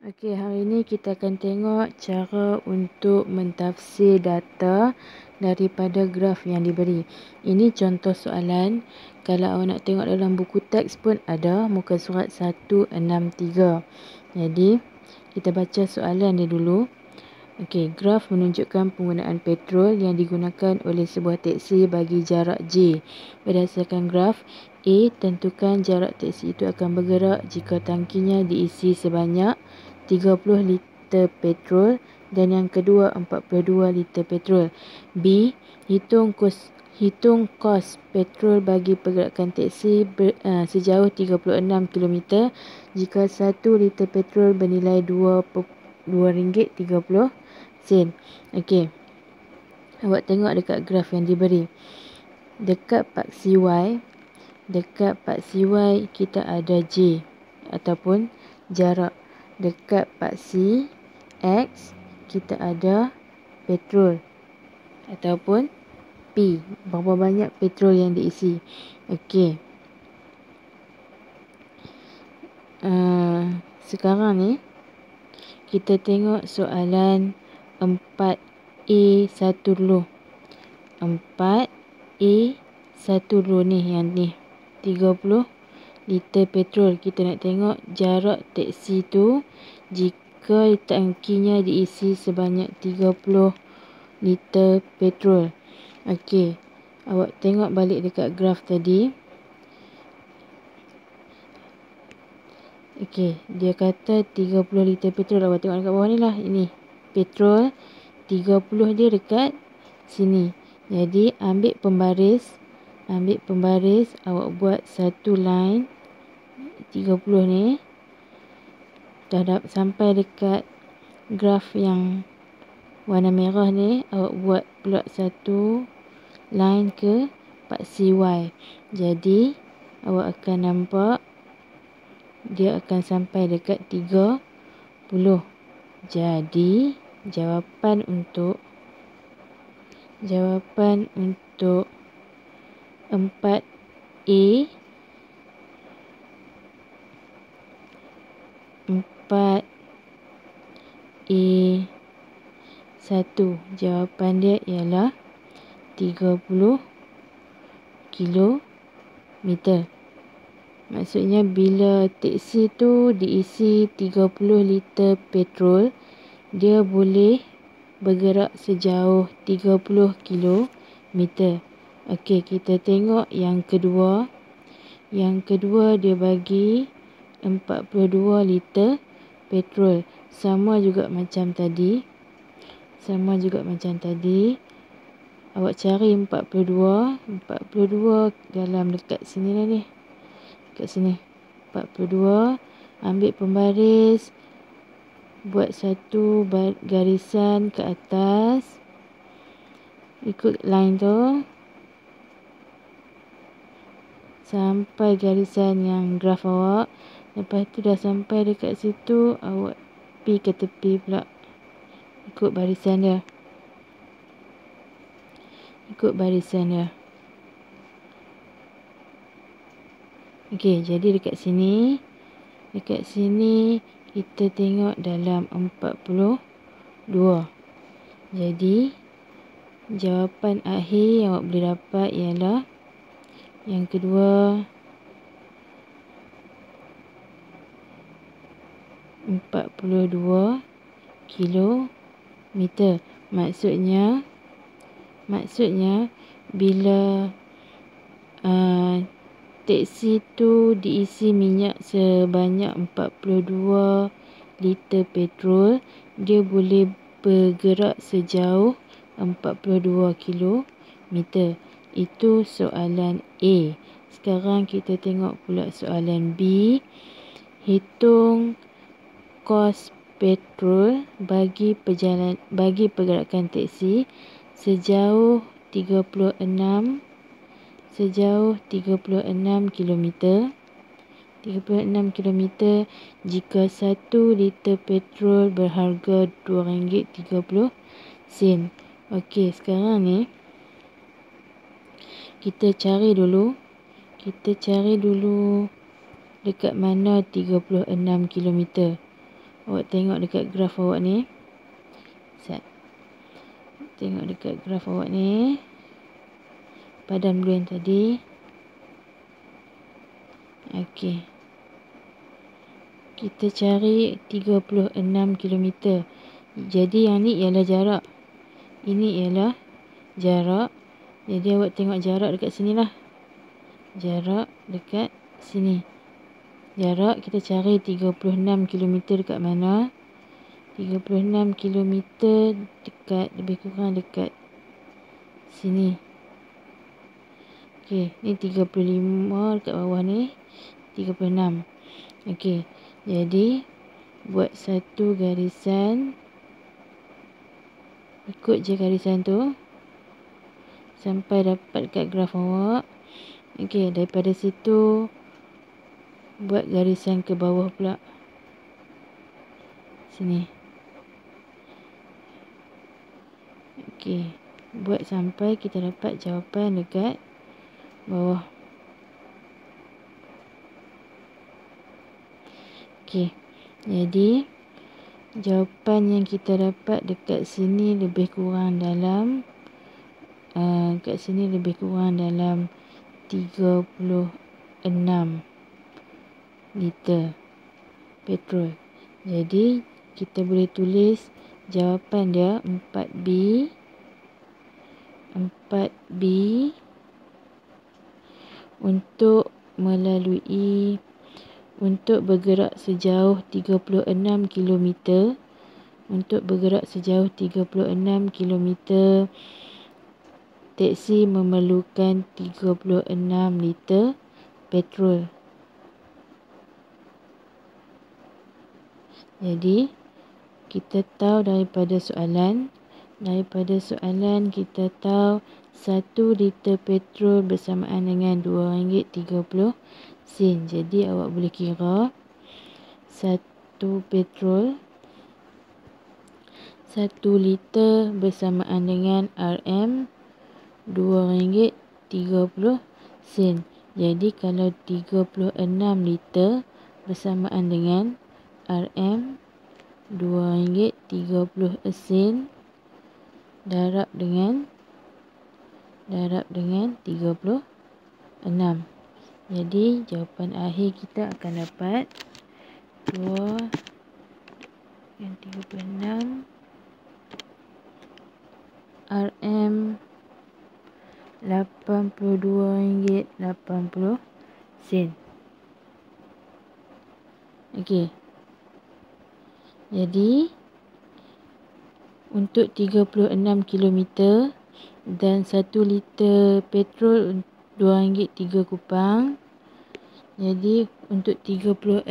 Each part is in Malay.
Okey, hari ini kita akan tengok cara untuk mentafsir data daripada graf yang diberi. Ini contoh soalan. Kalau awak nak tengok dalam buku teks pun ada, muka surat 163. Jadi, kita baca soalan dia dulu. Okey, graf menunjukkan penggunaan petrol yang digunakan oleh sebuah teksi bagi jarak J. Berdasarkan graf, A, tentukan jarak teksi itu akan bergerak jika tangkinya diisi sebanyak 30 liter petrol dan yang kedua 42 liter petrol. B, hitung kos petrol bagi pergerakan teksi sejauh 36 km jika 1 liter petrol bernilai RM2.30. Okey. Awak tengok dekat graf yang diberi. Dekat paksi Y kita ada J ataupun jarak. Dekat paksi X kita ada petrol ataupun P, berapa banyak petrol yang diisi. Okey. Sekarang ni kita tengok soalan 4A1 dulu. 4A1 dulu ni, yang ni 30 liter petrol. Kita nak tengok jarak teksi tu jika tangkinya diisi sebanyak 30 liter petrol. Okey, awak tengok balik dekat graf tadi. Okey, dia kata 30 liter petrol. Awak tengok dekat bawah ni lah. Ini petrol, 30 dia dekat sini. Jadi ambil pembaris, awak buat satu line 30 ni. Dah sampai dekat graf yang warna merah ni, awak buat pula satu line ke paksi Y. Jadi awak akan nampak dia akan sampai dekat 30. Jadi jawapan untuk 4A 4A1, jawapan dia ialah 30 kilometer. Maksudnya bila teksi tu diisi 30 liter petrol, dia boleh bergerak sejauh 30 kilometer. Okey, kita tengok yang kedua. Yang kedua dia bagi 42 liter petrol. Sama juga macam tadi. Awak cari 42 dalam dekat sini lah ni. Kat sini 42. Ambil pembaris, buat satu garisan ke atas, ikut line tu sampai garisan yang graf awak. Lepas tu dah sampai dekat situ, awak pi ke tepi pula, ikut barisan dia. Okey, jadi dekat sini kita tengok dalam 42. Jadi jawapan akhir yang awak boleh dapat ialah yang kedua, 42 kilometer. Maksudnya bila teksi tu diisi minyak sebanyak 42 liter petrol, dia boleh bergerak sejauh 42 kilometer. Itu soalan A. Sekarang kita tengok pula soalan B. Hitung kos petrol bagi pergerakan teksi sejauh 36 km. 36 km jika 1 liter petrol berharga RM2.30. Okey, sekarang ni kita cari dulu dekat mana 36 km. Awak tengok dekat graf awak ni. Tengok dekat graf awak ni. Padan blue yang tadi. Okey. Kita cari 36 km. Jadi yang ni ialah jarak. Ini ialah jarak. Jadi awak tengok jarak dekat sini lah. Jarak dekat sini. Jarak kita cari 36 km dekat mana? 36 km dekat, lebih kurang dekat sini. Okey, ni 35 dekat bawah ni. 36. Okey. Jadi buat satu garisan. Ikut je garisan tu sampai dapat kat graf awak. Okey, daripada situ buat garisan ke bawah pula. Sini. Okey, buat sampai kita dapat jawapan dekat bawah. Okey. Jadi jawapan yang kita dapat dekat sini lebih kurang dalam kat sini lebih kurang dalam 36 liter petrol. Jadi kita boleh tulis jawapan dia 4B. 4B untuk bergerak sejauh 36 km. Untuk bergerak sejauh 36 km, teksi memerlukan 36 liter petrol. Jadi kita tahu daripada soalan kita tahu 1 liter petrol bersamaan dengan RM2.30. Jadi awak boleh kira 1 liter bersamaan dengan RM RM2.30. Jadi kalau 36 liter bersamaan dengan RM2.30, darab dengan 36. Jadi jawapan akhir kita akan dapat 2.36 RM RM82.80. Okey. Jadi untuk 36 km dan 1 liter petrol RM2.03 kupang. Jadi untuk 36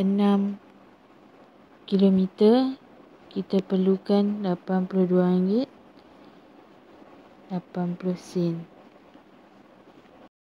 km kita perlukan RM82.80.